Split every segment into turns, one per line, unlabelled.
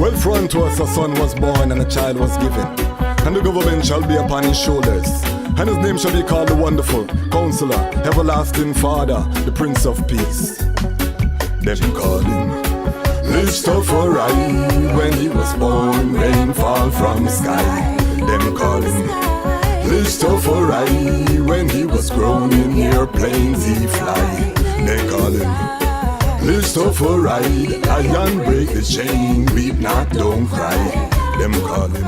Well, for unto us a son was born and a child was given, and the government shall be upon his shoulders, and his name shall be called the Wonderful Counselor, Everlasting Father, the Prince of Peace. Them call him Lij Tafari. When he was born, rain fall from sky. Them call him Lij Tafari. When he was grown, in airplanes he fly. They call him Lij Tafari. Lion break the chain, weep not, don't cry. Them call him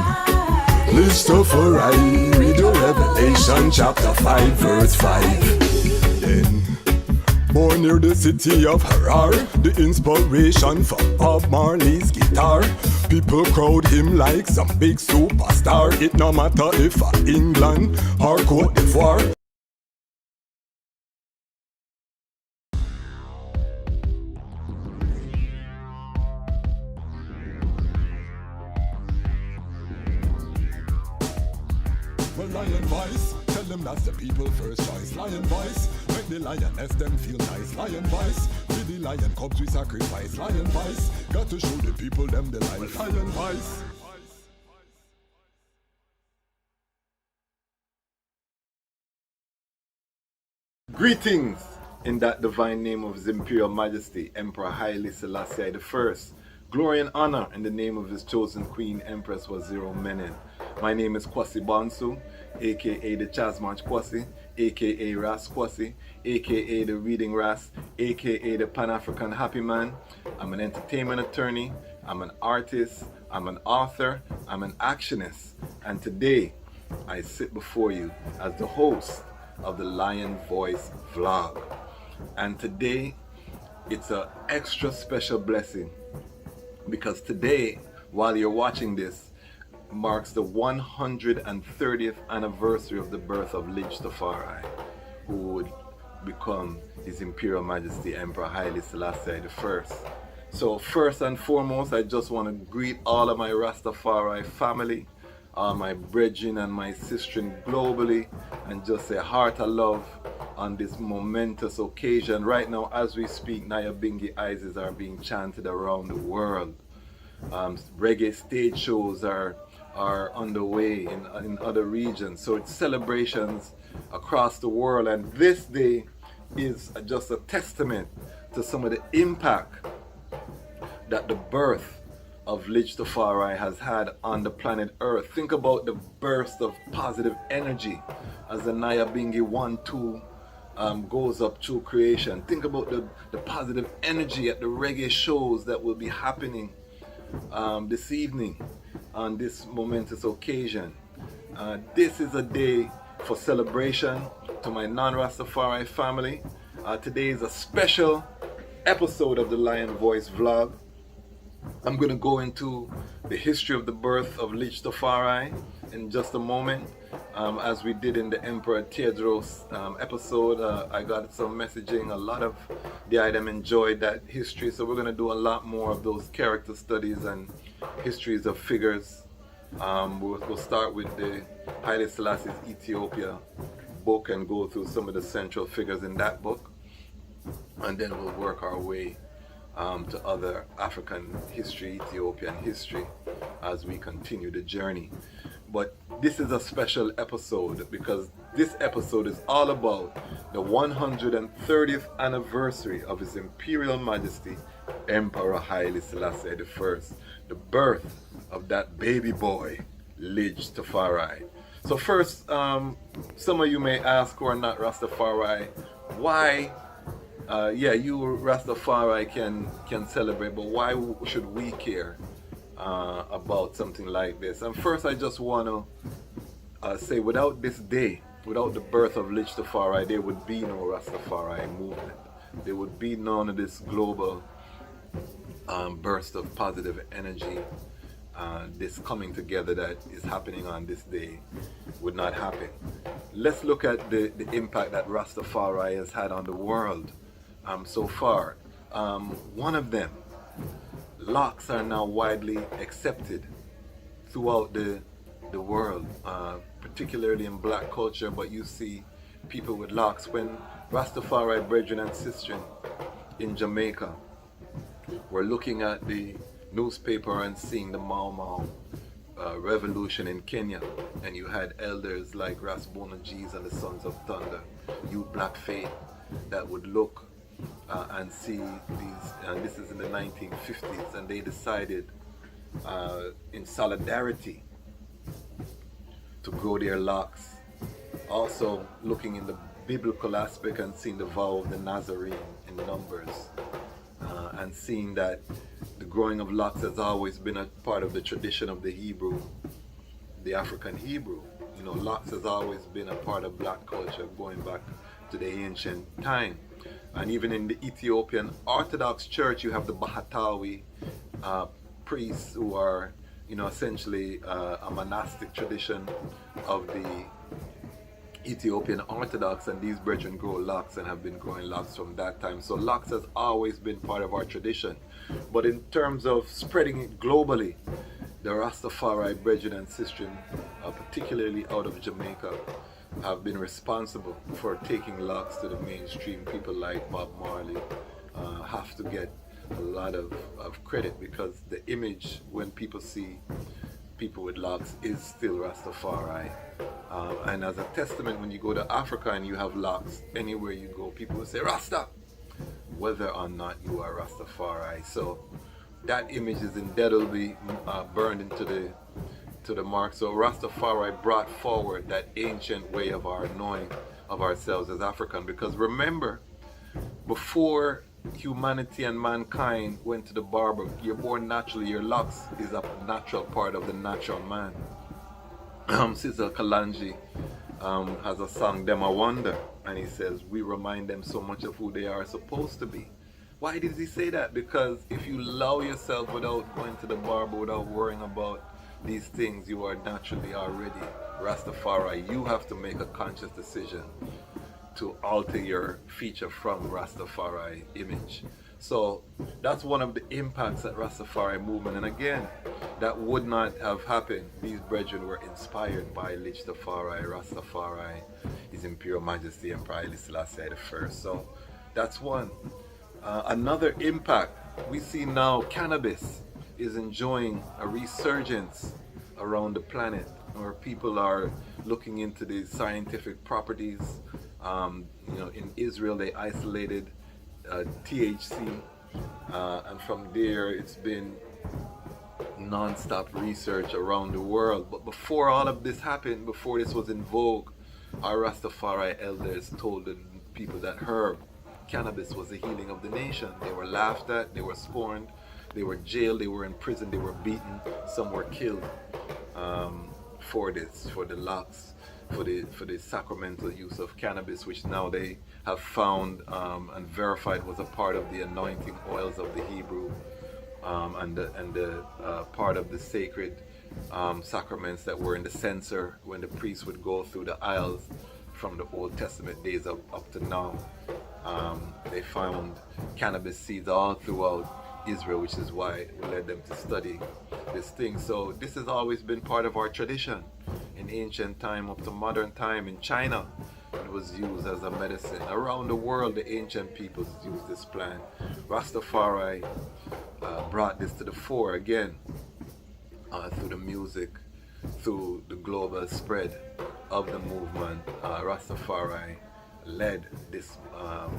Lij Tafari. Read the Revelation chapter 5 verse 5. Then born near the city of Harar, the inspiration for Bob Marley's guitar. People crowd him like some big superstar. It no matter if England or Cote d'Ivoire. Well, lion voice, tell them that's the people first choice. Lion voice, make the lioness them feel nice. Lion voice, with the lion cubs we sacrifice. Lion voice, got to show the people them the life. Lion voice. Greetings in that divine name of His Imperial Majesty, Emperor Haile Selassie I. Glory and honor in the name of his chosen Queen, Empress Waziri Menen. My name is Kwasi Bonsu, aka the Dejazmatch Kwasi, aka Ras Kwasi, aka the Reading Ras, aka the Pan-African Happy Man. I'm an entertainment attorney, I'm an artist, I'm an author, I'm an actionist, and today I sit before you as the host of the Lion Voice vlog. And today it's an extra special blessing, because today, while you're watching this, marks the 130th anniversary of the birth of Lidj Tafari, who would become His Imperial Majesty Emperor Haile Selassie I. So first and foremost, I just want to greet all of my Rastafari family, all my brethren and my sistren globally, and just say heart of love on this momentous occasion. Right now, as we speak, Nyabinghi Isis are being chanted around the world. Reggae stage shows are underway in other regions. So it's celebrations across the world, and this day is just a testament to some of the impact that the birth of Lij Tafari has had on the planet Earth. Think about the burst of positive energy as the Nyabinghi 1-2 goes up through creation. Think about the positive energy at the reggae shows that will be happening this evening on this momentous occasion. This is a day for celebration to my non-Rastafari family. Today is a special episode of the Lion Voice vlog. I'm going to go into the history of the birth of Lij Tafari in just a moment. As we did in the Emperor Theodros episode, I got some messaging. A lot of the item enjoyed that history, so we're going to do a lot more of those character studies and histories of figures. We'll start with the Haile Selassie's Ethiopia book and go through some of the central figures in that book, and then we'll work our way to other African history, Ethiopian history, as we continue the journey. But this is a special episode because this episode is all about the 130th anniversary of His Imperial Majesty Emperor Haile Selassie I, the birth of that baby boy Lij Tafari. So first, some of you may ask who are not Rastafari, why you Rastafari can celebrate, but why should we care about something like this? And first, I just want to say, without this day, without the birth of Lij Tafari, there would be no Rastafari movement. There would be none of this global burst of positive energy. This coming together that is happening on this day would not happen. Let's look at the impact that Rastafari has had on the world so far. One of them, locks are now widely accepted throughout the world, particularly in black culture, but you see people with locks. When Rastafari brethren and sistren in Jamaica were looking at the newspaper and seeing the Mau Mau revolution in Kenya, and you had elders like Ras Tafari and the Sons of Thunder, Youth Black Faith, that would look and see these, and this is in the 1950s, and they decided in solidarity to grow their locks. Also looking in the biblical aspect and seeing the vow of the Nazarene in Numbers, and seeing that the growing of locks has always been a part of the tradition of the Hebrew, the African Hebrew. You know, locks has always been a part of black culture going back to the ancient time. And even in the Ethiopian Orthodox Church, you have the Bahatawi priests who are, you know, essentially a monastic tradition of the Ethiopian Orthodox, and these brethren grow locks and have been growing locks from that time. So locks has always been part of our tradition. But in terms of spreading it globally, the Rastafari brethren and sisters, particularly out of Jamaica, have been responsible for taking locks to the mainstream. People like Bob Marley have to get a lot of credit, because the image when people see people with locks is still Rastafari. And as a testament, when you go to Africa and you have locks, anywhere you go, people will say Rasta, whether or not you are Rastafari. So that image is indelibly burned into the mark. So Rastafari brought forward that ancient way of our knowing of ourselves as African. Because remember, before humanity and mankind went to the barber, you're born naturally. Your locks is a natural part of the natural man. Sister Kalanji has a song, Them I Wonder, and he says, we remind them so much of who they are supposed to be. Why did he say that? Because if you allow yourself without going to the barber, without worrying about these things, you are naturally already Rastafari. You have to make a conscious decision to alter your feature from Rastafari image. So that's one of the impacts at Rastafari movement. And again, that would not have happened. These brethren were inspired by Lij Tafari, Rastafari, His Imperial Majesty Emperor Haile Selassie I. So that's one. Another impact, we see now cannabis is enjoying a resurgence around the planet, where people are looking into the scientific properties. You know, in Israel they isolated THC, and from there it's been non-stop research around the world. But before all of this happened, before this was in vogue, our Rastafari elders told the people that cannabis was the healing of the nation. They were laughed at, they were scorned, they were jailed, they were in prison, they were beaten, some were killed for this, for the locks, for the sacramental use of cannabis, which now they have found and verified was a part of the anointing oils of the Hebrew, and the part of the sacred sacraments that were in the censer when the priest would go through the aisles from the Old Testament days up to now. They found cannabis seeds all throughout Israel, which is why it led them to study this thing. So this has always been part of our tradition. In ancient time up to modern time, in China it was used as a medicine. Around the world the ancient peoples used this plant. Rastafari brought this to the fore again, through the music, through the global spread of the movement. Rastafari led this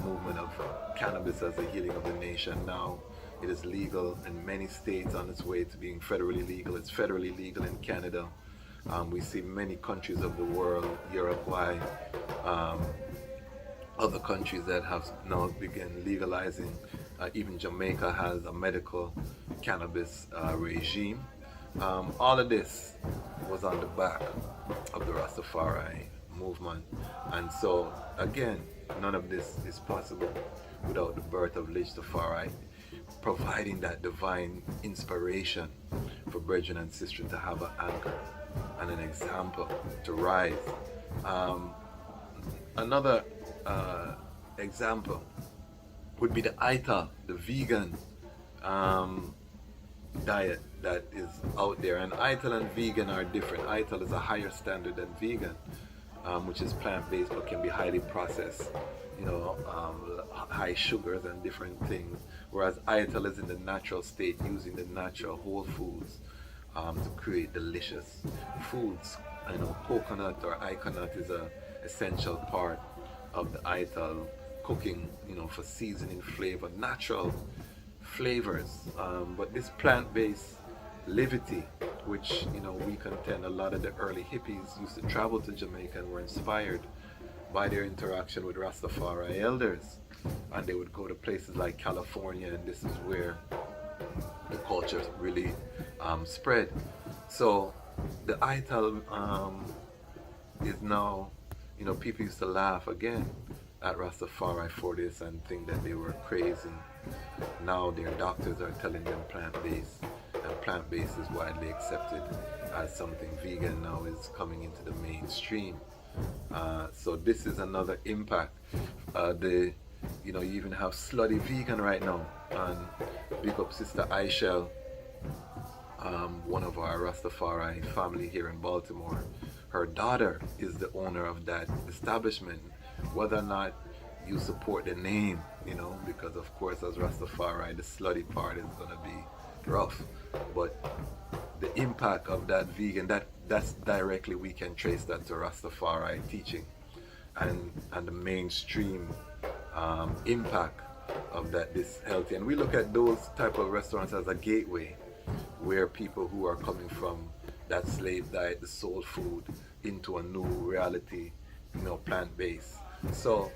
movement of cannabis as the healing of the nation. Now it is legal in many states, on its way to being federally legal. It's federally legal in Canada. We see many countries of the world, Uruguay, other countries that have now begun legalizing. Even Jamaica has a medical cannabis regime. All of this was on the back of the Rastafari movement. And so, again, none of this is possible without the birth of Lij Tafari, providing that divine inspiration for brethren and sisters to have an anchor and an example to rise. Another example would be the ITAL, the vegan diet that is out there. And ITAL and vegan are different. ITAL is a higher standard than vegan. which is plant-based but can be highly processed, high sugars and different things. Whereas ITAL is in the natural state, using the natural whole foods to create delicious foods. Coconut or iconut is a essential part of the ITAL cooking, for seasoning flavor, natural flavors. But this plant-based levity, which we contend a lot of the early hippies used to travel to Jamaica and were inspired by their interaction with Rastafari elders, and they would go to places like California, and this is where the culture really spread. So the ITAL is now, people used to laugh again at Rastafari for this and think that they were crazy. Now their doctors are telling them plant-based, and plant-based is widely accepted as something. Vegan now is coming into the mainstream. So this is another impact. You even have slutty vegan right now, and big up Sister Aishel, one of our Rastafari family here in Baltimore. Her daughter is the owner of that establishment. Whether or not you support the name, because of course as Rastafari, the slutty part is gonna be rough, but the impact of that vegan, that's directly, we can trace that to Rastafari teaching, and the mainstream impact of that, this healthy. And we look at those type of restaurants as a gateway, where people who are coming from that slave diet, the soul food, into a new reality, plant-based. So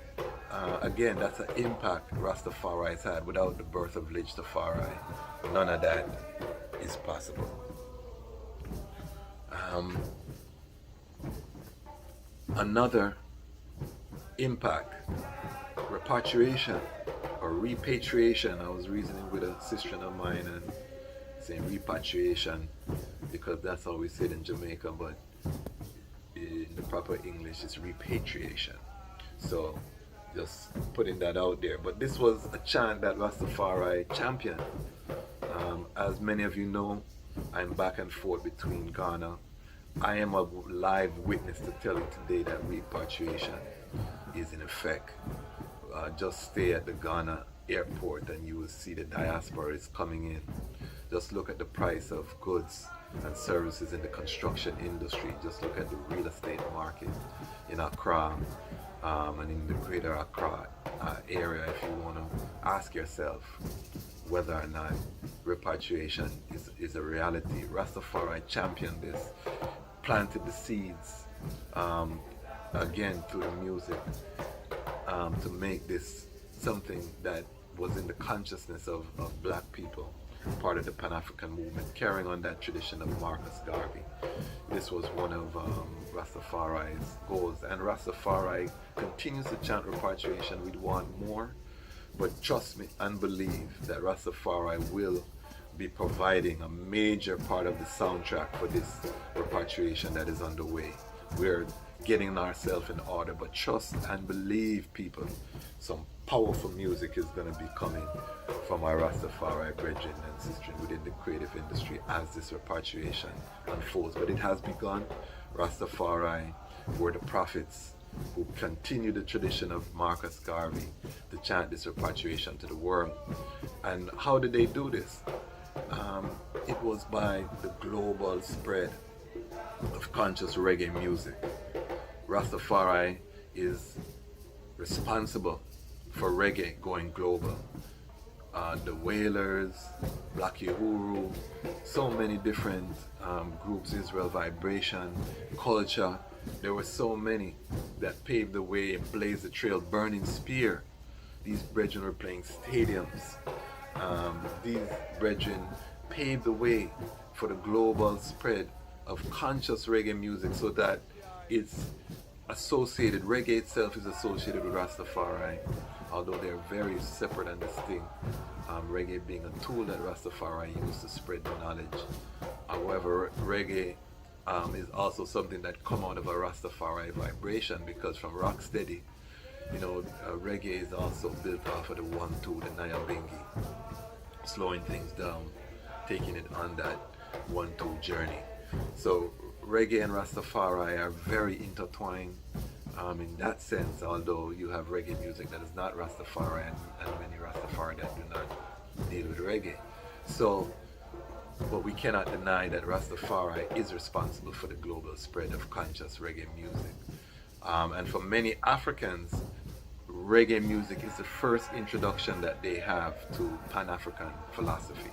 again, that's an impact Rastafari has had. Without the birth of Lij Tafari, none of that is possible. Another impact, repatriation or repatriation. I was reasoning with a sister of mine and saying repatriation because that's how we say it in Jamaica, but in the proper English it's repatriation. So just putting that out there. But this was a chant that Rastafari championed. As many of you know, I'm back and forth between Ghana. I am a live witness to tell you today that repatriation is in effect. Just stay at the Ghana airport and you will see the diaspora is coming in. Just look at the price of goods and services in the construction industry. Just look at the real estate market in Accra and in the greater Accra area, if you want to ask yourself whether or not repatriation is a reality. Rastafari championed this, planted the seeds, again through the music, to make this something that was in the consciousness of black people, part of the Pan-African movement, carrying on that tradition of Marcus Garvey. This was one of Rastafari's goals, and Rastafari continues to chant repatriation. We want more, but trust me and believe that Rastafari will be providing a major part of the soundtrack for this repatriation that is underway. We're getting ourselves in order, but trust and believe, people, some powerful music is going to be coming from our Rastafari brethren and sisters within the creative industry as this repatriation unfolds. But it has begun. Rastafari were the prophets who continue the tradition of Marcus Garvey to chant this repatriation to the world. And how did they do this? It was by the global spread of conscious reggae music. Rastafari is responsible for reggae going global. The Wailers, Black Uhuru, so many different groups, Israel Vibration, Culture. There were so many that paved the way and blazed the trail. Burning Spear. These brethren were playing stadiums. These brethren paved the way for the global spread of conscious reggae music, so that it's associated, reggae itself is associated with Rastafari, although they're very separate and distinct. Reggae being a tool that Rastafari used to spread the knowledge. However, reggae is also something that come out of a Rastafari vibration, because from Rocksteady, reggae is also built off of the 1-2, the Nyabingi, slowing things down, taking it on that 1-2 journey. So reggae and Rastafari are very intertwined in that sense, although you have reggae music that is not Rastafari and many Rastafari that do not deal with reggae. So, but we cannot deny that Rastafari is responsible for the global spread of conscious reggae music. And for many Africans, reggae music is the first introduction that they have to Pan-African philosophy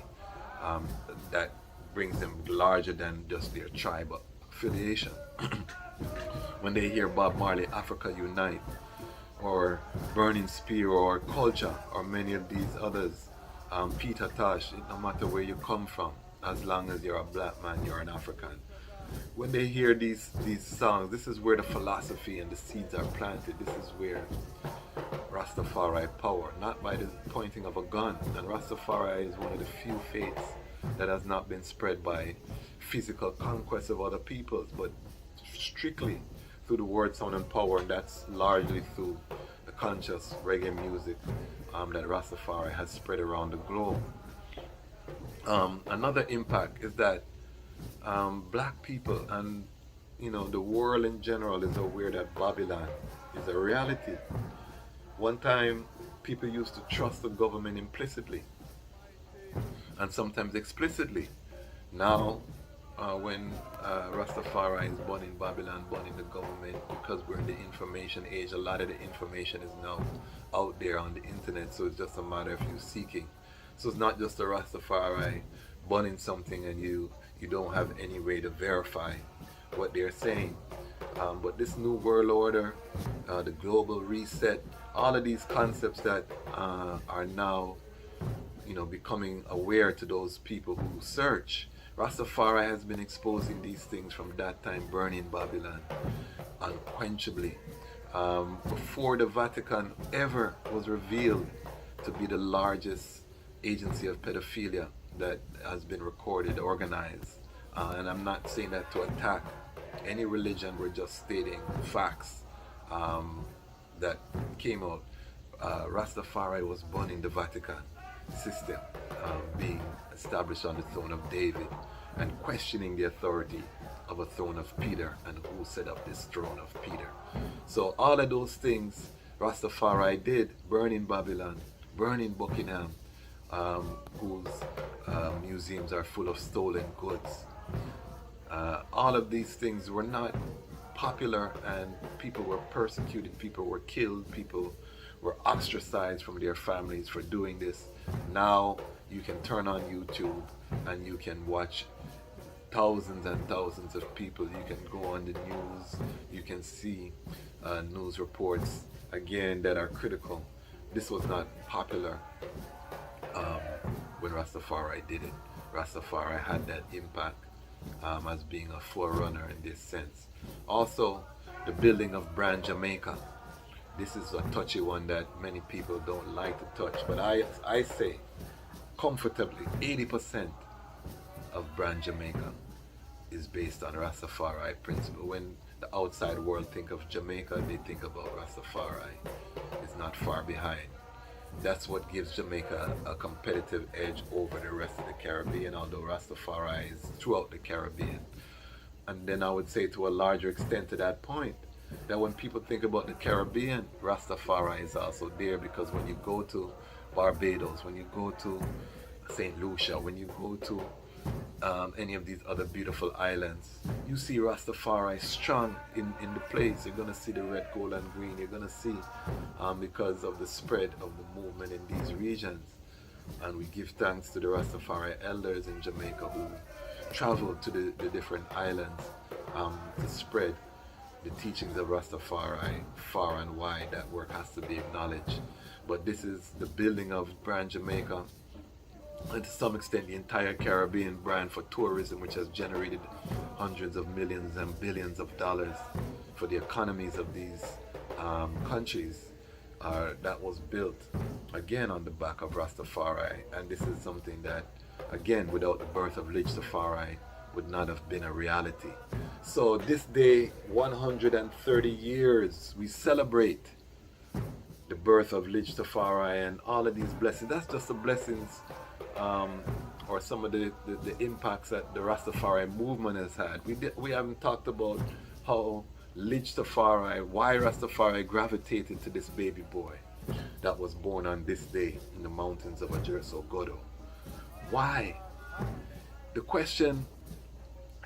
that brings them larger than just their tribe affiliation. When they hear Bob Marley, Africa Unite, or Burning Spear, or Culture, or many of these others, Peter Tosh, no matter where you come from, as long as you're a black man, you're an African. When they hear these songs, this is where the philosophy and the seeds are planted. This is where Rastafari power, not by the pointing of a gun. And Rastafari is one of the few faiths that has not been spread by physical conquest of other peoples, but strictly through the word, sound, and power, and that's largely through the conscious reggae music that Rastafari has spread around the globe. Another impact is that black people and the world in general is aware that Babylon is a reality. One time, people used to trust the government implicitly and sometimes explicitly. Now, when Rastafari is born in Babylon, born in the government, because we're in the information age, a lot of the information is now out there on the internet, so it's just a matter of you seeking. So it's not just a Rastafari born in something and you don't have any way to verify what they're saying. But this new world order, the global reset, all of these concepts that are now becoming aware to those people who search. Rastafari has been exposing these things from that time, burning Babylon unquenchably. Before the Vatican ever was revealed to be the largest agency of pedophilia that has been recorded, organized. And I'm not saying that to attack any religion, we're just stating facts that came out. Rastafari was born in the Vatican system, being established on the throne of David and questioning the authority of a throne of Peter and who set up this throne of Peter. So all of those things Rastafari did, burning Babylon, burning Buckingham, whose museums are full of stolen goods. All of these things were not popular, and people were persecuted, people were killed, people were ostracized from their families for doing this. Now you can turn on YouTube and you can watch thousands and thousands of people. You can go on the news, you can see news reports again that are critical. This was not popular when Rastafari did it. Rastafari had that impact as being a forerunner in this sense. Also, the building of Brand Jamaica. This is a touchy one that many people don't like to touch, but I say comfortably 80% of Brand Jamaica is based on Rastafari principle. When the outside world think of Jamaica, they think about Rastafari. It's not far behind. That's what gives Jamaica a competitive edge over the rest of the Caribbean, although Rastafari is throughout the Caribbean. And then I would say to a larger extent to that point, that when people think about the Caribbean, Rastafari is also there, because when you go to Barbados, when you go to St. Lucia, when you go to any of these other beautiful islands, you see Rastafari strong in the place. You're going to see the red, gold, and green. You're going to see because of the spread of the movement in these regions. And we give thanks to the Rastafari elders in Jamaica who traveled to the different islands to spread the teachings of Rastafari far and wide. That work has to be acknowledged. But this is the building of Brand Jamaica, and to some extent the entire Caribbean brand for tourism, which has generated hundreds of millions and billions of dollars for the economies of these countries. That was built again on the back of Rastafari, and this is something that, again, without the birth of Lij Tafari, would not have been a reality. So this day, 130 years, we celebrate the birth of Lidj Tafari and all of these blessings. That's just the blessings or some of the impacts that the Rastafari movement has had. We haven't talked about how Lij Tafari, why Rastafari gravitated to this baby boy that was born on this day in the mountains of Ajerso Godo. Why? The question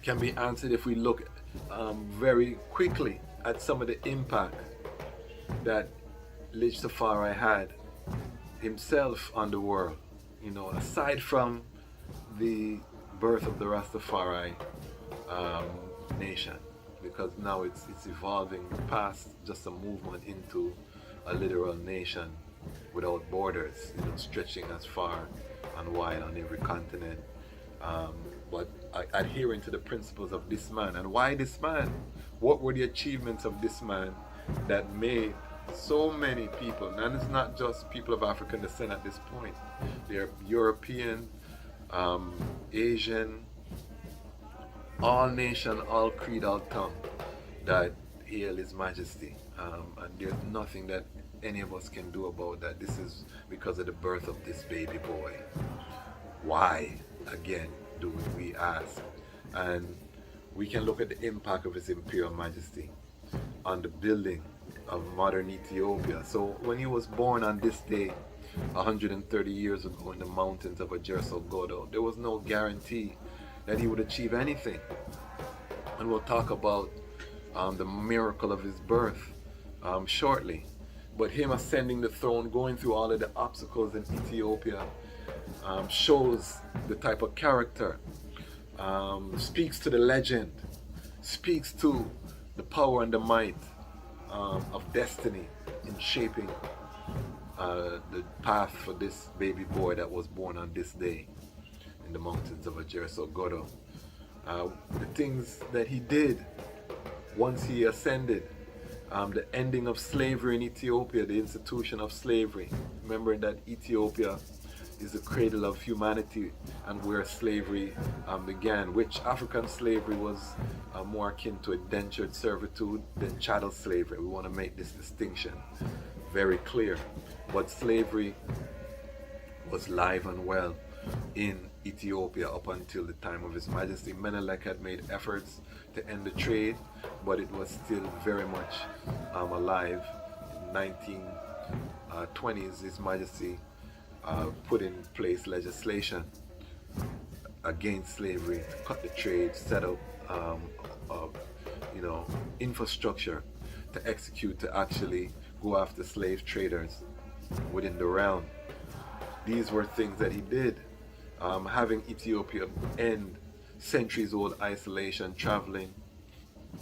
can be answered if we look very quickly at some of the impact that Lij Tafari had himself on the world. You know, aside from the birth of the Rastafari nation, because now it's evolving past just a movement into a literal nation without borders, you know, stretching as far and wide on every continent. But adhering to the principles of this man. And why this man? What were the achievements of this man that made so many people, and it's not just people of African descent at this point, they're European, Asian, all nation, all creed, all tongue, that hail His Majesty. And there's nothing that any of us can do about that. This is because of the birth of this baby boy. Why, again, do we ask? And we can look at the impact of His Imperial Majesty on the building of modern Ethiopia. So when he was born on this day 130 years ago in the mountains of Ajerso Godo, there was no guarantee that he would achieve anything. And we'll talk about the miracle of his birth shortly. But him ascending the throne, going through all of the obstacles in Ethiopia, shows the type of character, speaks to the legend, speaks to the power and the might of destiny in shaping the path for this baby boy that was born on this day in the mountains of Ajerso Godo. The things that he did once he ascended, the ending of slavery in Ethiopia, the institution of slavery. Remember that Ethiopia is the cradle of humanity and where slavery began, which African slavery was more akin to indentured servitude than chattel slavery. We want to make this distinction very clear. But slavery was live and well in Ethiopia up until the time of His Majesty. Menelik had made efforts to end the trade, but it was still very much alive. In 1920s, His Majesty put in place legislation against slavery to cut the trade, set up infrastructure to execute, to actually go after slave traders within the realm. These were things that he did. Having Ethiopia end centuries-old isolation, traveling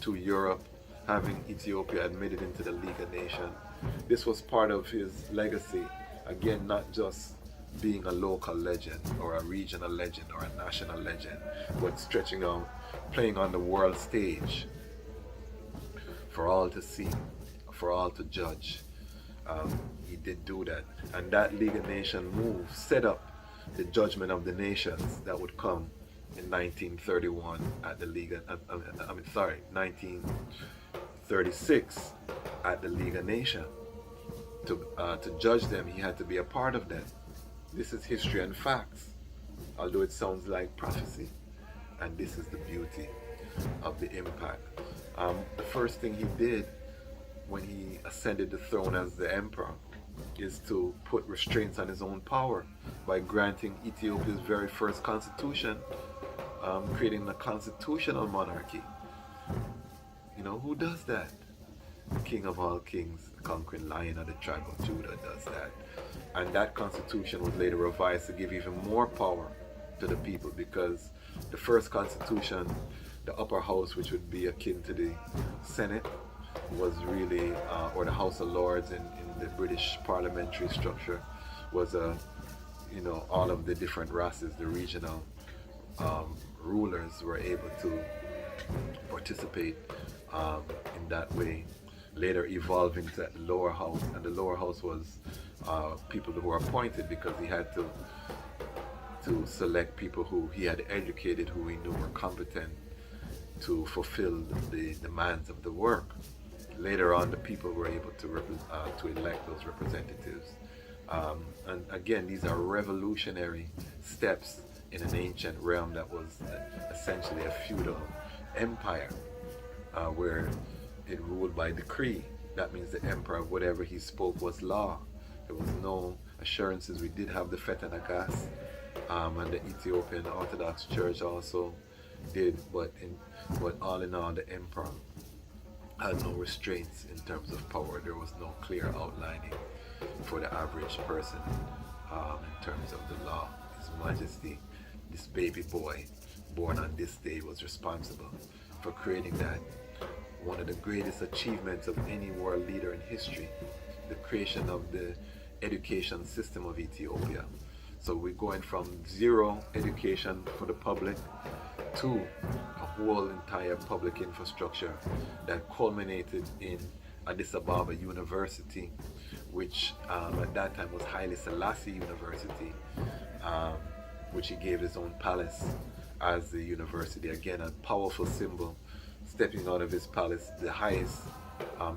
to Europe, having Ethiopia admitted into the League of Nations. This was part of his legacy. Again, not just being a local legend or a regional legend or a national legend, but stretching out, playing on the world stage for all to see, for all to judge. He did do that. And that League of Nations move set up the judgment of the nations that would come in 1931 at the League of, 1936 at the League of Nations. To judge them, he had to be a part of that. This is history and facts, although it sounds like prophecy. And this is the beauty of the impact. The first thing he did when he ascended the throne as the emperor is to put restraints on his own power by granting Ethiopia's very first constitution, creating a constitutional monarchy. You know, who does that? The King of all kings, the conquering lion of the tribe of Judah does that. And that constitution was later revised to give even more power to the people, because the first constitution, the upper house, which would be akin to the Senate, was really, or the House of Lords in the British parliamentary structure, was all of the different races, the regional rulers were able to participate in that way, later evolving to the lower house. And the lower house was people who were appointed, because he had to select people who he had educated, who he knew were competent to fulfill the demands of the work. Later on, the people were able to elect those representatives. And again, these are revolutionary steps in an ancient realm that was essentially a feudal empire, where it ruled by decree. That means the emperor, whatever he spoke was law. There was no assurances. We did have the Fetanagas, and the Ethiopian Orthodox Church also did, but all in all, the emperor had no restraints in terms of power. There was no clear outlining for the average person in terms of the law. His Majesty, this baby boy born on this day, was responsible for creating that. One of the greatest achievements of any world leader in history, the creation of the education system of Ethiopia. So we're going from zero education for the public to a whole entire public infrastructure that culminated in Addis Ababa University, which at that time was Haile Selassie University, which he gave his own palace as the university. Again, a powerful symbol, stepping out of his palace, the highest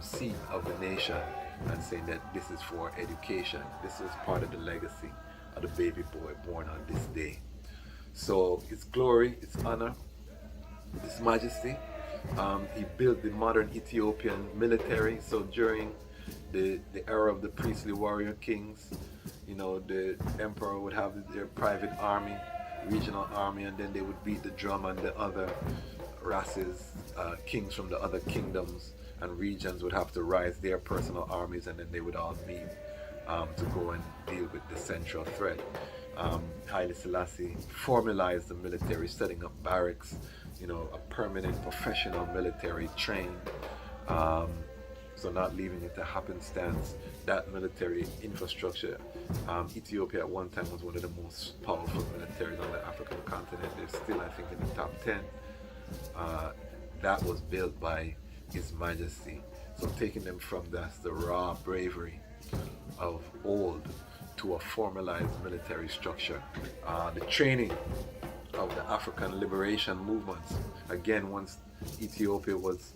seat of the nation, and saying that this is for education. This was part of the legacy of the baby boy born on this day. So its glory, its honor, His Majesty. He built the modern Ethiopian military. So during the era of the priestly warrior kings, you know, the emperor would have their private army, regional army, and then they would beat the drum, and the other races, kings from the other kingdoms and regions would have to rise their personal armies, and then they would all meet to go and deal with the central threat. Haile Selassie formalized the military, setting up barracks, you know, a permanent professional military trained, so not leaving it to happenstance. That military infrastructure, Ethiopia at one time was one of the most powerful militaries on the African continent. They're still, I think, in the top 10. That was built by His Majesty. So taking them from the raw bravery of old to a formalized military structure. The training of the African liberation movements. Again, once Ethiopia was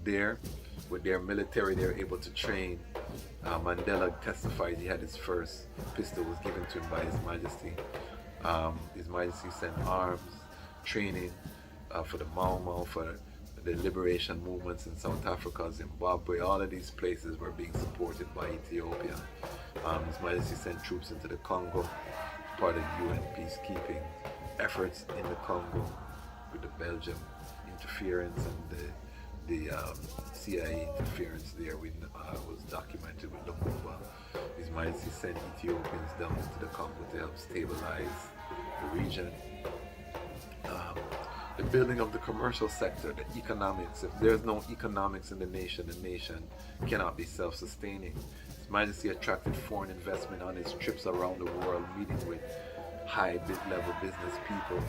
there with their military, they were able to train. Mandela testified he had his first pistol was given to him by His Majesty. His Majesty sent arms, training for the Mau Mau, for the liberation movements in South Africa, Zimbabwe. All of these places were being supported by Ethiopia. His Majesty sent troops into the Congo, part of the UN peacekeeping efforts in the Congo, with the Belgium interference and the CIA interference there was documented with Lumumba. His Majesty sent Ethiopians down into the Congo to help stabilize the region. The building of the commercial sector, the economics. If there's no economics in the nation cannot be self-sustaining. His Majesty attracted foreign investment on his trips around the world, meeting with high-level business people,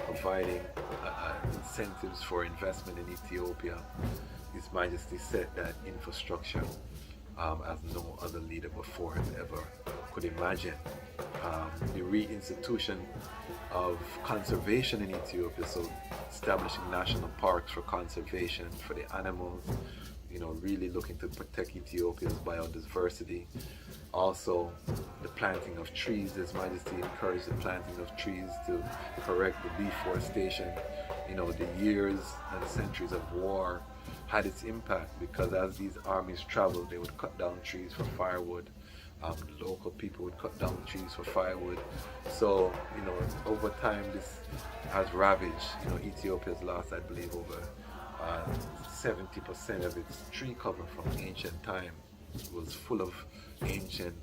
providing incentives for investment in Ethiopia. His Majesty set that infrastructure as no other leader before him ever could imagine. The reinstitution of conservation in Ethiopia, so establishing national parks for conservation for the animals, you know, really looking to protect Ethiopia's biodiversity. Also, the planting of trees. His Majesty encouraged the planting of trees to correct the deforestation. You know, the years and centuries of war had its impact, because as these armies traveled, they would cut down trees for firewood. The local people would cut down trees for firewood. So, you know, over time this has ravaged, you know, Ethiopia's lost, I believe, over 70% of its tree cover from ancient time. It was full of ancient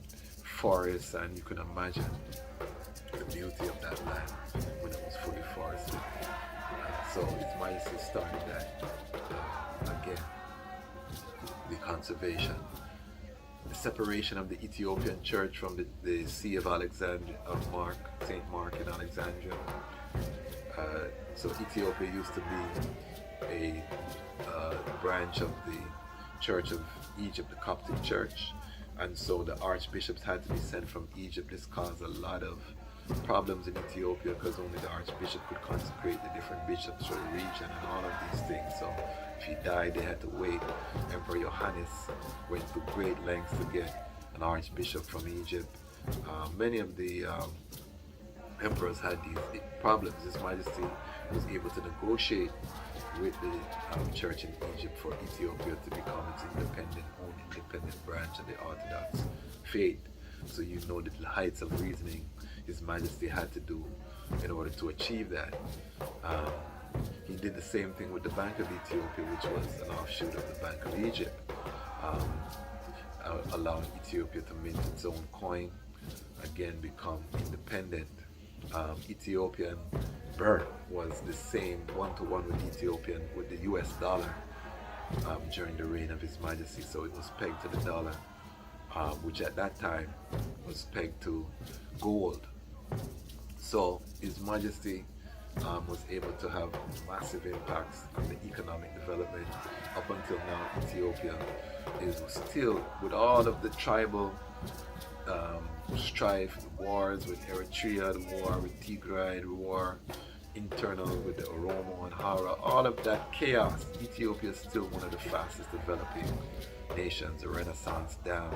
forests, and you can imagine the beauty of that land when it was fully forested. So His Majesty started that again, the conservation. The separation of the Ethiopian church from the See of Alexandria, of Mark, St. Mark in Alexandria. So Ethiopia used to be a branch of the Church of Egypt, the Coptic Church, and so the archbishops had to be sent from Egypt. This caused a lot of problems in Ethiopia, because only the archbishop could consecrate the different bishops for the region and all of these things. So if he died, they had to wait. Emperor Johannes went to great lengths to get an archbishop from Egypt. Many of the emperors had these problems. His Majesty was able to negotiate with the church in Egypt for Ethiopia to become its own independent branch of the Orthodox faith. So you know the heights of reasoning His Majesty had to do in order to achieve that. He did the same thing with the Bank of Ethiopia, which was an offshoot of the Bank of Egypt, allowing Ethiopia to mint its own coin, again become independent. Ethiopian birr was the same one-to-one with the US dollar during the reign of His Majesty. So it was pegged to the dollar, which at that time was pegged to gold. So His Majesty was able to have massive impacts on the economic development. Up until now, Ethiopia is still, with all of the tribal strife, wars with Eritrea, the war with Tigray, the war internal with the Oromo and Hara, all of that chaos, Ethiopia is still one of the fastest developing nations. The Renaissance Dam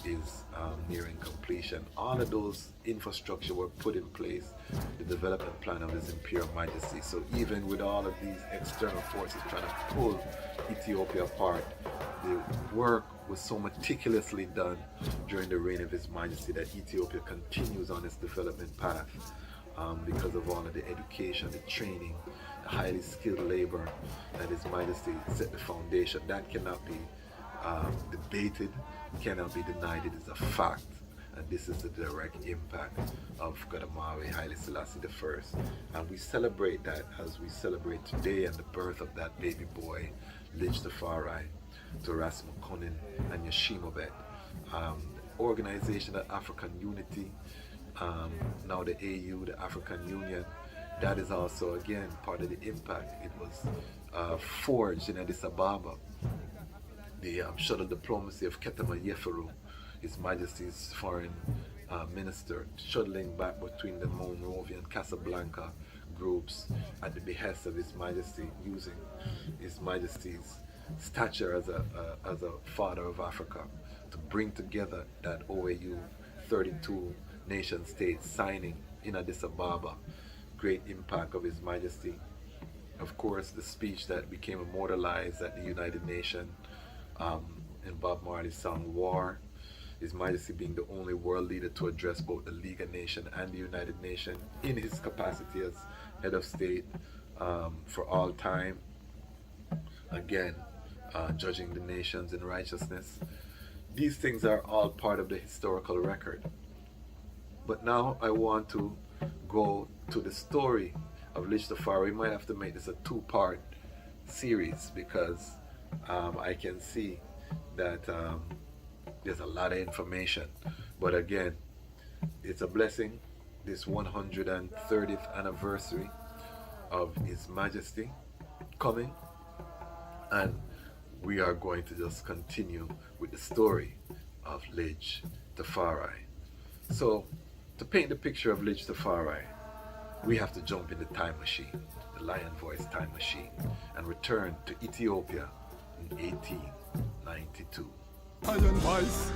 is nearing completion. All of those infrastructure were put in place, the development plan of His Imperial Majesty. So even with all of these external forces trying to pull Ethiopia apart, the work was so meticulously done during the reign of His Majesty that Ethiopia continues on its development path because of all of the education, the training, the highly skilled labor that His Majesty set the foundation. That cannot be debated, cannot be denied. It is a fact. And this is the direct impact of Gadamawi Haile Selassie I. And we celebrate that as we celebrate today and the birth of that baby boy, Lij Tafari, to Ras and Yashimobet. Organization of African Unity, now the AU, the African Union, that is also again part of the impact. It was forged in Addis Ababa. The shuttle diplomacy of Ketema Yeferu, His Majesty's foreign minister, shuttling back between the Monrovian Casablanca groups at the behest of His Majesty, using His Majesty's stature as a father of Africa to bring together that OAU 32 nation states signing in Addis Ababa. Great impact of His Majesty. Of course, the speech that became immortalized at the United Nations in Bob Marley's song War. His Majesty being the only world leader to address both the League of Nations and the United Nations in his capacity as head of state for all time. Again, judging the nations in righteousness. These things are all part of the historical record. But now I want to go to the story of Lij Tafari. We might have to make this a two-part series because I can see that there's a lot of information. But again, it's a blessing, this 130th anniversary of His Majesty coming, and we are going to just continue with the story of Lij Tafari. So, to paint the picture of Lij Tafari, we have to jump in the time machine, the Lion Voice time machine, and return to Ethiopia in 1892.
Lion Voice.